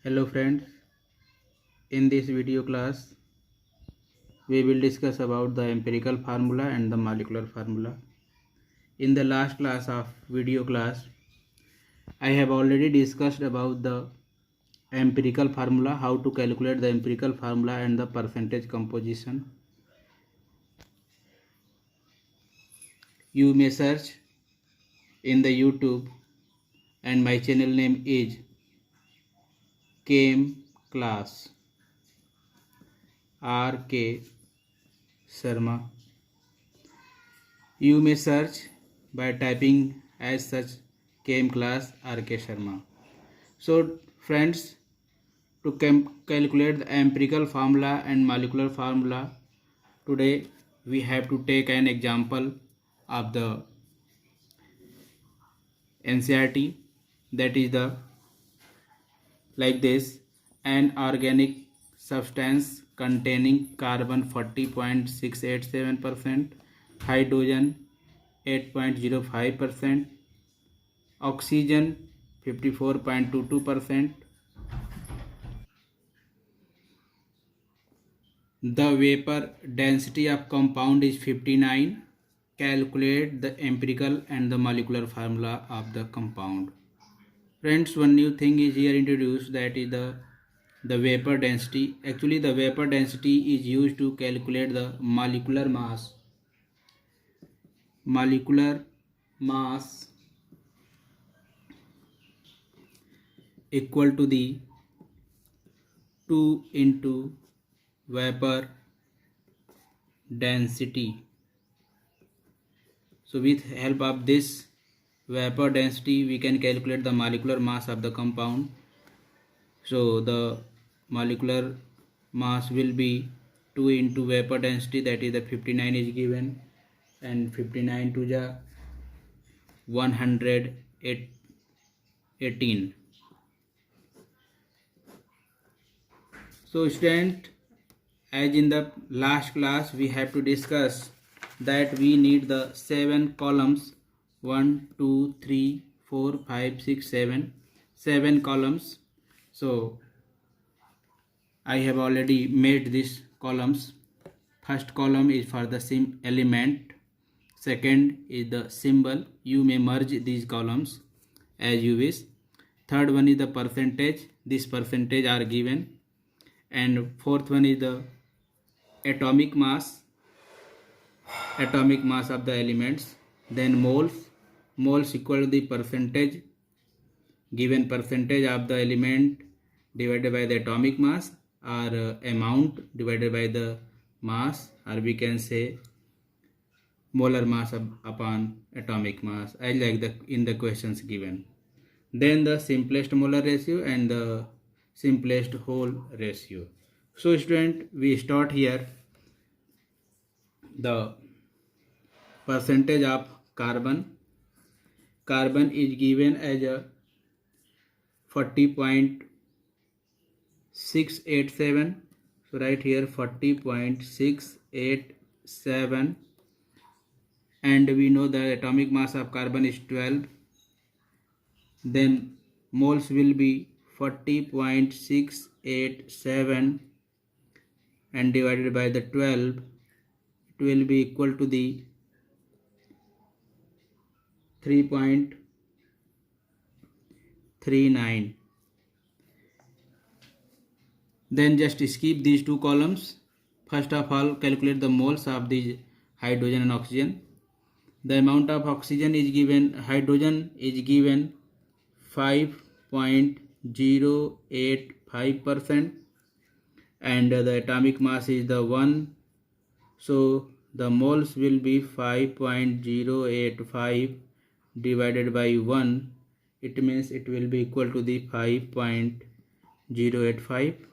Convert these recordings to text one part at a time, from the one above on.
Hello friends, in this video class we will discuss about the empirical formula and the molecular formula. In the last class of video class I have already discussed about the empirical formula, how to calculate the empirical formula and the percentage composition. You may search in the YouTube and my channel name is Chem Class R.K. Sharma. You may search by typing as such Chem Class R.K. Sharma. So friends, to calculate the empirical formula and molecular formula, today we have to take an example of the NCERT, that is the like this: an organic substance containing carbon 40.687%, hydrogen 8.05%, oxygen 54.22%. The vapor density of compound is 59. Calculate the empirical and the molecular formula of the compound. Friends, one new thing is here introduced, that is the vapor density. Actually, the vapor density is used to calculate the molecular mass. Molecular mass equal to the 2 into vapor density. So with help of this vapor density we can calculate the molecular mass of the compound. So the molecular mass will be 2 into vapor density, that is the 59 is given, and 59 to the 118. So student, as in the last class we have to discuss that we need the 7 columns, 1 2 3 4 5 6 7 columns. So I have already made these columns. First column is for the element, second is the symbol. You may merge these columns as you wish. Third one is the percentage, this percentage are given, and fourth one is the atomic mass of the elements. Then moles equal to the percentage, given percentage of the element divided by the atomic mass, or amount divided by the mass, or we can say molar mass upon atomic mass, as like the in the questions given. Then the simplest molar ratio and the simplest whole ratio. So student, we start here. The percentage of carbon is given as a 40.687. so right here 40.687, and we know the atomic mass of carbon is 12. Then moles will be 40.687 and divided by the 12, it will be equal to the 3.39. Then just skip these two columns. First of all, calculate the moles of the hydrogen and oxygen. The amount of oxygen is given, hydrogen is given 5.085%, and the atomic mass is the 1. So the moles will be 5.085 divided by 1. It means it will be equal to the 5.085.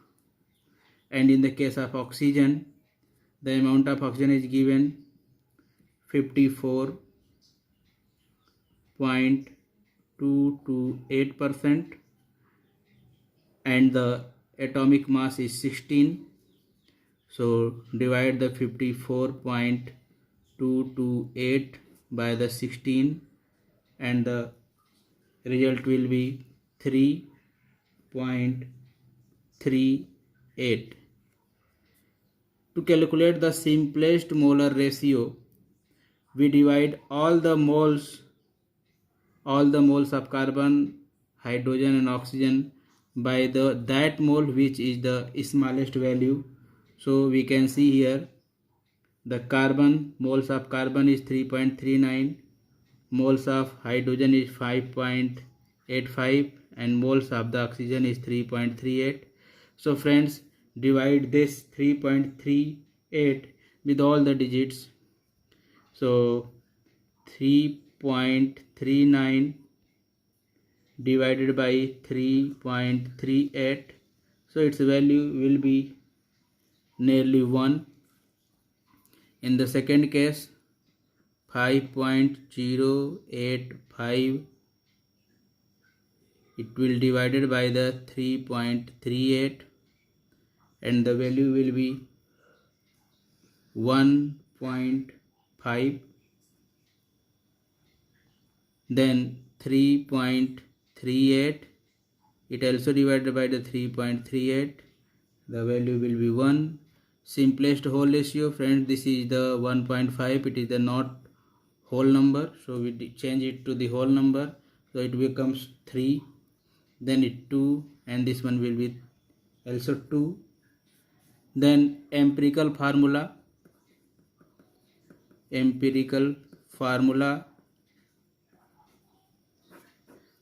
And in the case of oxygen, the amount of oxygen is given 54.228%, and the atomic mass is 16. So divide the 54.228 by the 16, and the result will be 3.39. 0.38. To calculate the simplest molar ratio, we divide all the moles of carbon, hydrogen and oxygen by that mole which is the smallest value. So we can see here the moles of carbon is 3.39, moles of hydrogen is 5.85 and moles of the oxygen is 3.38. So friends, divide this 3.38 with all the digits. So 3.39 divided by 3.38, so its value will be nearly 1. In the second case, 5.085, it will divided by the 3.38 and the value will be 1.5. Then 3.38, it also divided by the 3.38, the value will be 1. Simplest whole ratio, friends, this is the 1.5, it is the not whole number, so we change it to the whole number, so it becomes 3, then it 2, and this one will be also 2. Then empirical formula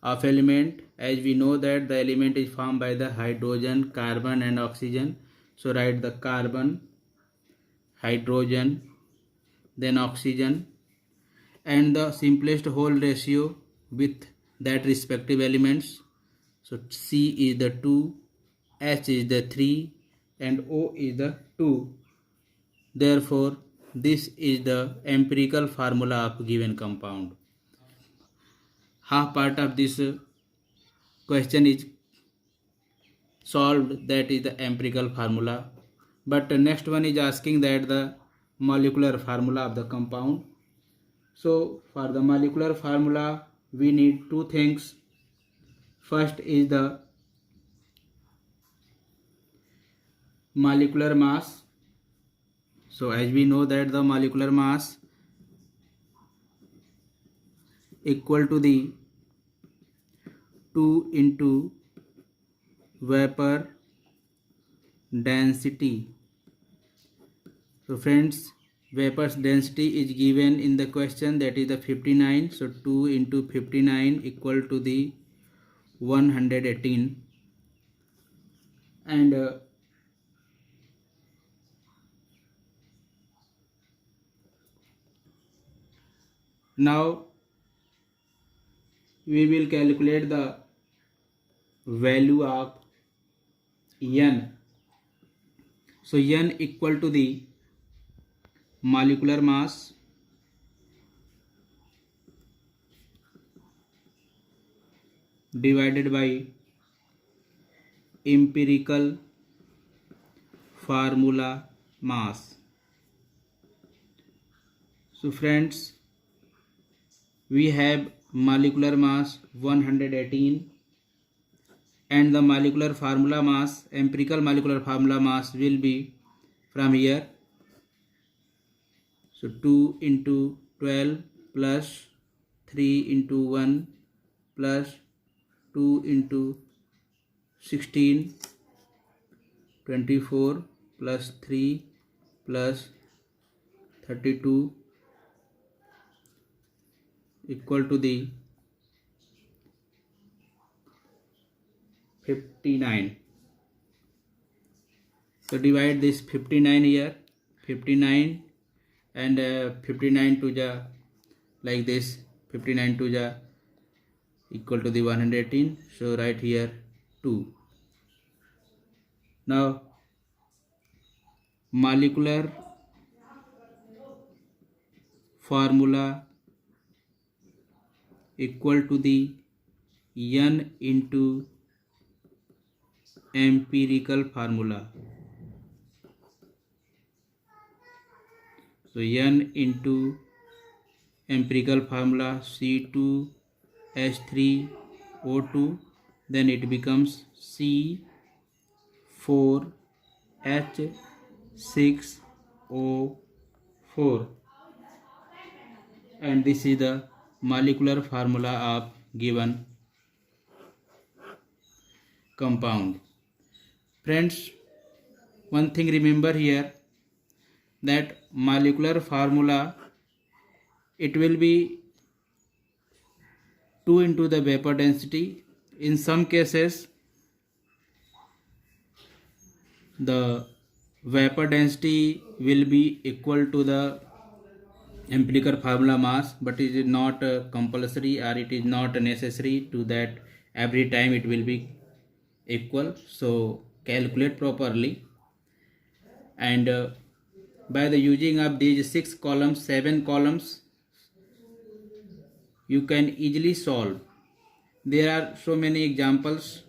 of element, as we know that the element is formed by the hydrogen, carbon and oxygen. So write the carbon, hydrogen, then oxygen, and the simplest whole ratio with that respective elements. So C is the 2, H is the 3 and O is the 2. Therefore this is the empirical formula of given compound. Half part of this question is solved, that is the empirical formula. But the next one is asking that the molecular formula of the compound. So for the molecular formula we need two things. First is the molecular mass. So as we know that the molecular mass equal to the 2 into vapor density. So friends, vapor's density is given in the question, that is the 59. So 2 into 59 equal to the 118. And now we will calculate the value of N. So N equal to the molecular mass divided by empirical formula mass. So friends, we have molecular mass 118 and the molecular formula mass, empirical molecular formula mass will be from here. So 2 into 12 plus 3 into 1 plus 2 into 16, 24 plus 3 plus 32 equal to the 59. So divide this 59 here, 59 and 59 to the like this, 59 to the equal to the 118. So write here 2. Now molecular formula equal to the N into empirical formula. So N into empirical formula C2H3O2, then it becomes C 4H6O4, and this is the molecular formula of given compound. Friends, one thing remember here, that molecular formula, it will be 2 into the vapor density. In some cases the vapor density will be equal to the empirical formula mass, but it is not compulsory, or it is not necessary to that every time it will be equal. So calculate properly, and by the using of these 6 columns, 7 columns, you can easily solve. There are so many examples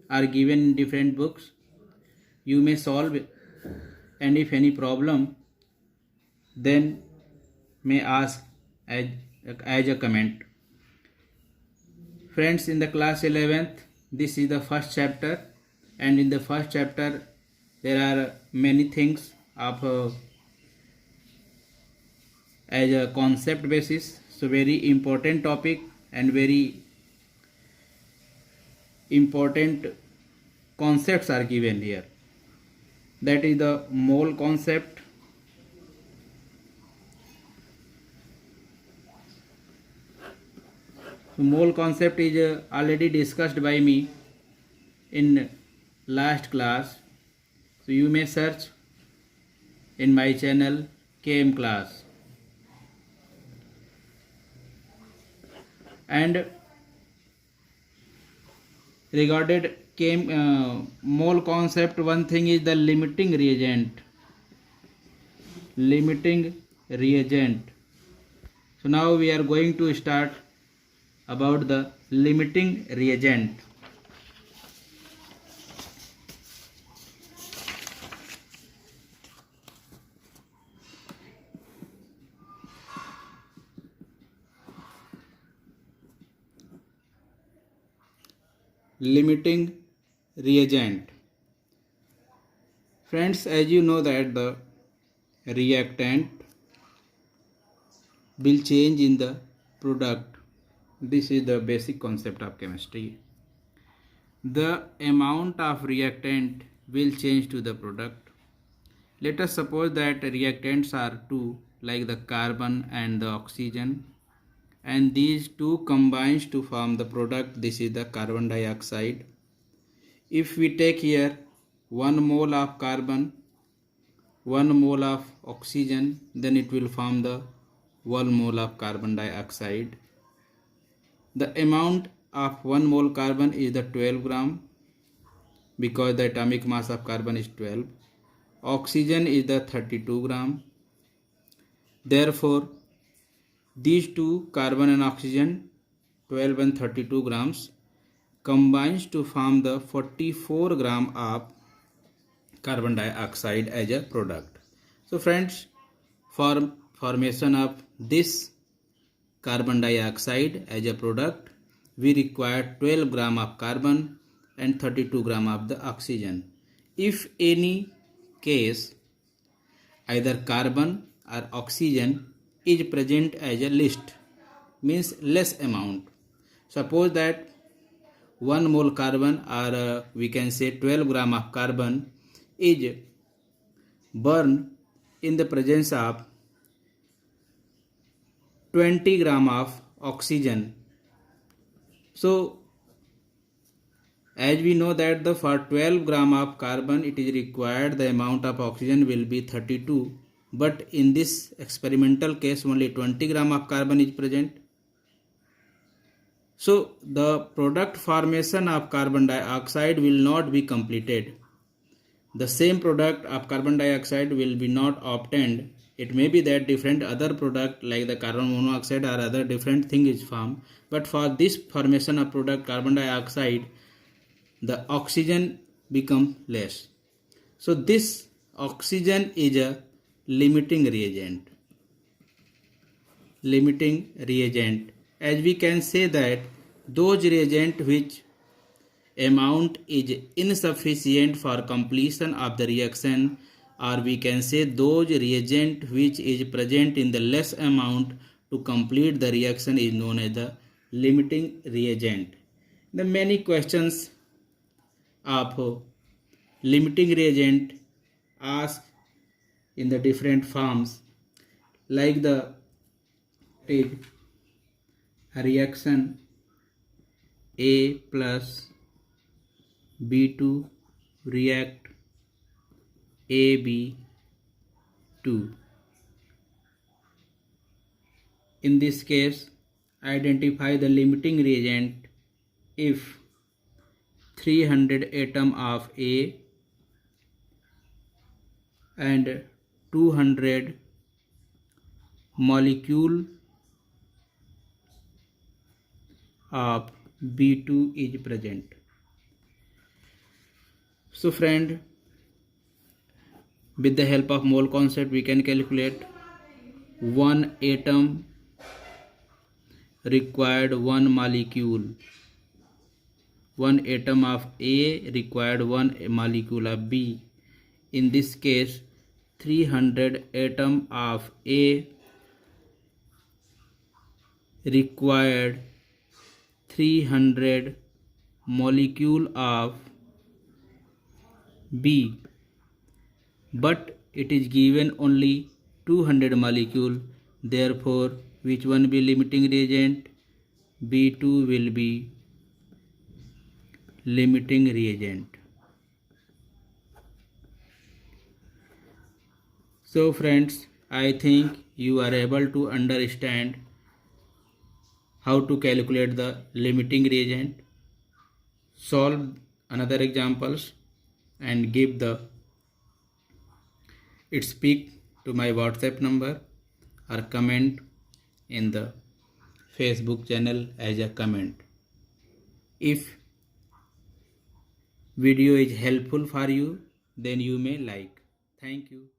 are given in different books. You may solve it, and if any problem, then may ask as a comment. Friends, in the class 11th, this is the first chapter, and in the first chapter there are many things of as a concept basis. So very important topic and very important concepts are given here. That is the mole concept, so mole concept is already discussed by me in last class. So you may search in my channel KM class. And regarded mole concept, one thing is the limiting reagent. So now we are going to start about the limiting reagent. Limiting reagent. Friends, as you know that the reactant will change in the product. This is the basic concept of chemistry. The amount of reactant will change to the product. Let us suppose that reactants are two, like the carbon and the oxygen, and these two combines to form the product. This is the carbon dioxide. If we take here 1 mole of carbon, 1 mole of oxygen, then it will form the 1 mole of carbon dioxide. The amount of 1 mole carbon is the 12 gram, because the atomic mass of carbon is 12. Oxygen is the 32 gram. Therefore these two, carbon and oxygen, 12 and 32 grams, combines to form the 44 gram of carbon dioxide as a product. So friends, for formation of this carbon dioxide as a product, we require 12 gram of carbon and 32 gram of the oxygen. If any case either carbon or oxygen is present as a least, means less amount. Suppose that 1 mole carbon, or we can say 12 gram of carbon, is burned in the presence of 20 gram of oxygen. So as we know that for 12 gram of carbon it is required, the amount of oxygen will be 32, but in this experimental case only 20 gram of carbon is present. So the product formation of carbon dioxide will not be completed. The same product of carbon dioxide will be not obtained. It may be that different other product like the carbon monoxide or other different thing is formed, but for this formation of product carbon dioxide, the oxygen become less. So this oxygen is a limiting reagent. Limiting reagent. As we can say that those reagent which amount is insufficient for completion of the reaction, or we can say those reagent which is present in the less amount to complete the reaction is known as the limiting reagent. The many questions of limiting reagent asked in the different forms, like the reaction A plus B2 react AB2. In this case, identify the limiting reagent if 300 atom of A and 200 molecule of B2 is present. So friend, with the help of mole concept we can calculate one atom required one molecule. One atom of A required one molecule of B. In this case 300 atom of A required 300 molecule of B, but it is given only 200 molecule. Therefore, which one will be limiting reagent? B2 will be limiting reagent. So friends, I think you are able to understand how to calculate the limiting reagent. Solve another examples and give its pic to my WhatsApp number or comment in the Facebook channel as a comment. If video is helpful for you, then you may like. Thank you.